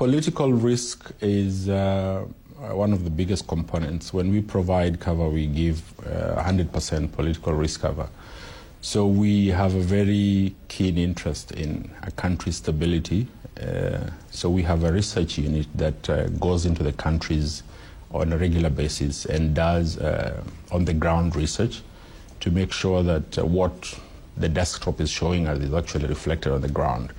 Political risk is one of the biggest components. When we provide cover, we give 100% political risk cover. So we have a very keen interest in a country's stability. So we have a research unit that goes into the countries on a regular basis and does on-the-ground research to make sure that what the desktop is showing us is actually reflected on the ground.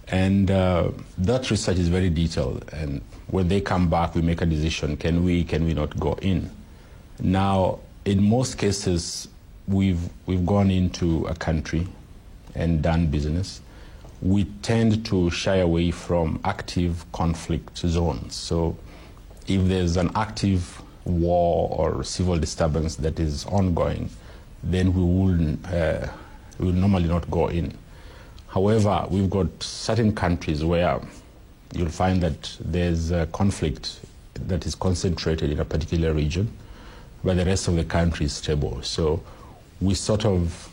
And that research is very detailed, and when they come back, we make a decision, can we not go in? Now, in most cases, we've gone into a country and done business. We tend to shy away from active conflict zones. So if there's an active war or civil disturbance that is ongoing, then we will normally not go in. However, we've got certain countries where you'll find that there's a conflict that is concentrated in a particular region, but the rest of the country is stable. So we sort of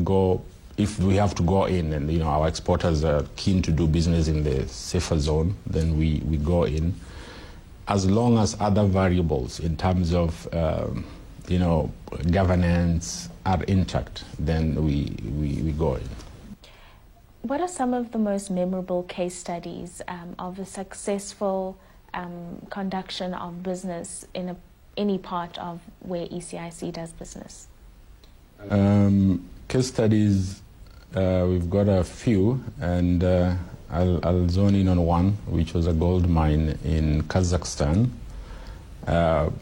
go, if we have to go in and our exporters are keen to do business in the safer zone, then we go in. As long as other variables in terms of governance are intact, then we go in. What are some of the most memorable case studies of a successful conduction of business in any part of where ECIC does business? Case studies, we've got a few, and I'll zone in on one, which was a gold mine in Kazakhstan. A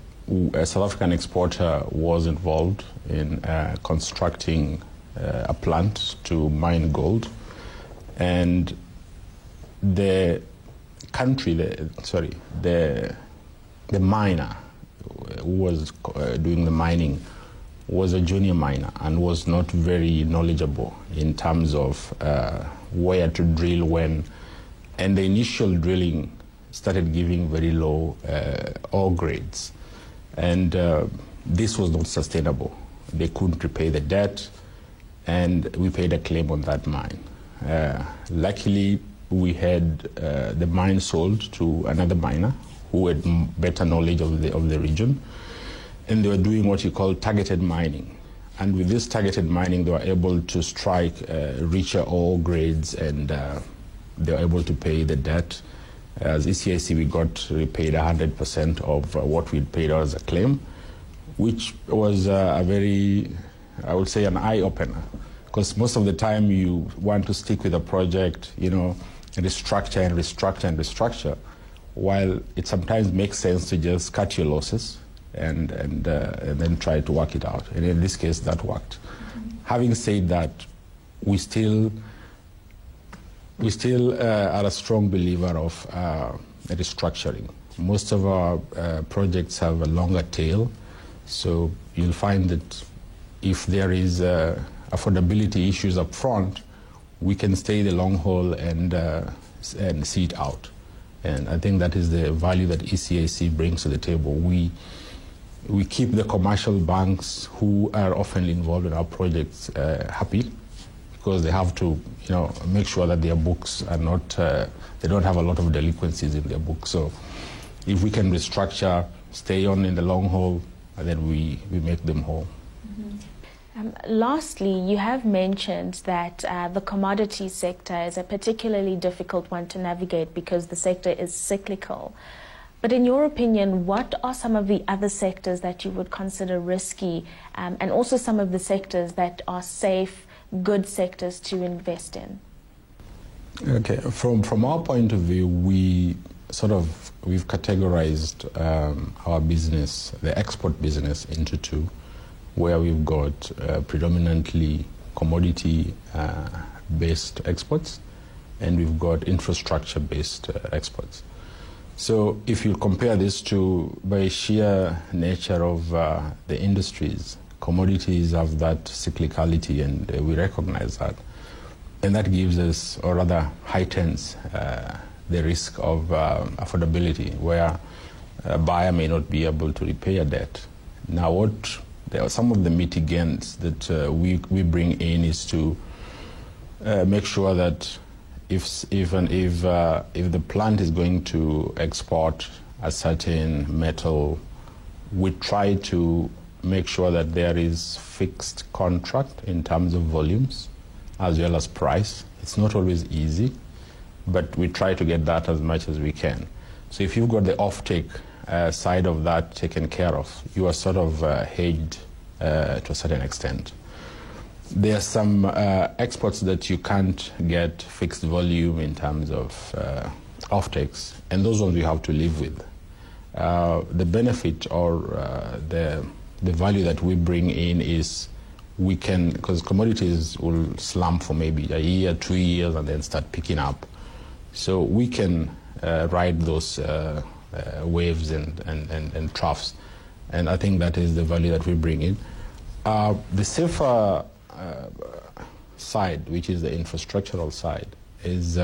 South African exporter was involved in constructing a plant to mine gold. And the miner who was doing the mining was a junior miner and was not very knowledgeable in terms of where to drill when. And the initial drilling started giving very low ore grades. And this was not sustainable. They couldn't repay the debt, and we paid a claim on that mine. Luckily, we had the mine sold to another miner who had better knowledge of the region, and they were doing what you call targeted mining. And with this targeted mining, they were able to strike richer ore grades, and they were able to pay the debt. As ECIC, we got repaid 100% of what we'd paid out as a claim, which was a very, I would say, an eye-opener. Because most of the time you want to stick with a project, restructure and restructure and restructure, while it sometimes makes sense to just cut your losses and then try to work it out. And in this case, that worked. Mm-hmm. Having said that, we still are a strong believer of restructuring. Most of our projects have a longer tail, so you'll find that if there is affordability issues up front, we can stay the long haul and see it out. And I think that is the value that ECIC brings to the table. We keep the commercial banks who are often involved in our projects happy, because they have to make sure that their books are not, they don't have a lot of delinquencies in their books. So if we can restructure, stay on in the long haul, and then we make them whole. Mm-hmm. Lastly, you have mentioned that the commodity sector is a particularly difficult one to navigate because the sector is cyclical. But in your opinion, what are some of the other sectors that you would consider risky, and also some of the sectors that are safe, good sectors to invest in? Okay, from our point of view, we've categorized our business, the export business, into two, where we've got predominantly commodity-based exports, and we've got infrastructure-based exports. So if you compare these two, by sheer nature of the industries, commodities have that cyclicality, and we recognize that. And that gives us, or rather heightens, the risk of affordability, where a buyer may not be able to repay a debt. Now, there are some of the mitigants that we bring in is to make sure that if the plant is going to export a certain metal, we try to make sure that there is fixed contract in terms of volumes as well as price. It's not always easy, but we try to get that as much as we can. So if you've got the offtake side of that taken care of, you are sort of hedged to a certain extent. There are some exports that you can't get fixed volume in terms of offtakes, and those ones you have to live with. The benefit or the value that we bring in is we can, because commodities will slump for maybe a year, 2 years, and then start picking up. So we can ride those waves and troughs, and I think that is the value that we bring in. The safer side, which is the infrastructural side, is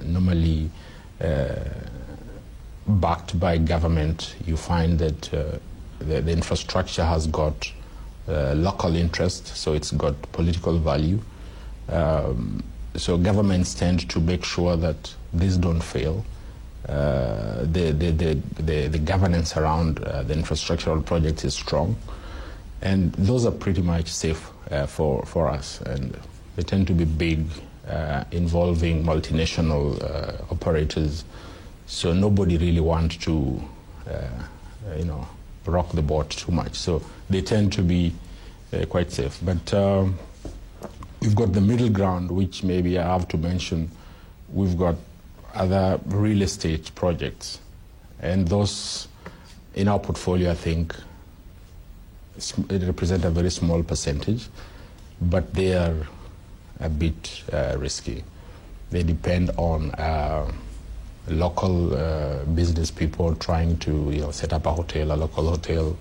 normally backed by government. You find that the infrastructure has got local interest, so it's got political value. So governments tend to make sure that these don't fail. The governance around the infrastructural projects is strong, and those are pretty much safe for us. And they tend to be big, involving multinational operators. So nobody really wants to, rock the boat too much. So they tend to be quite safe. But we've got the middle ground, which maybe I have to mention. We've got other real estate projects, and those in our portfolio, I think, it represents a very small percentage, but they are a bit risky. They depend on local business people trying to set up a hotel, a local hotel.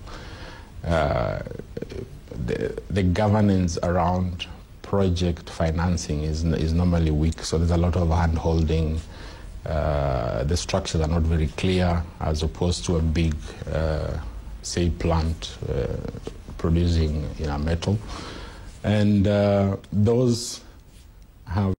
The governance around project financing is normally weak, so there's a lot of hand-holding. The structures are not very clear, as opposed to a big, say, plant producing metal. And those have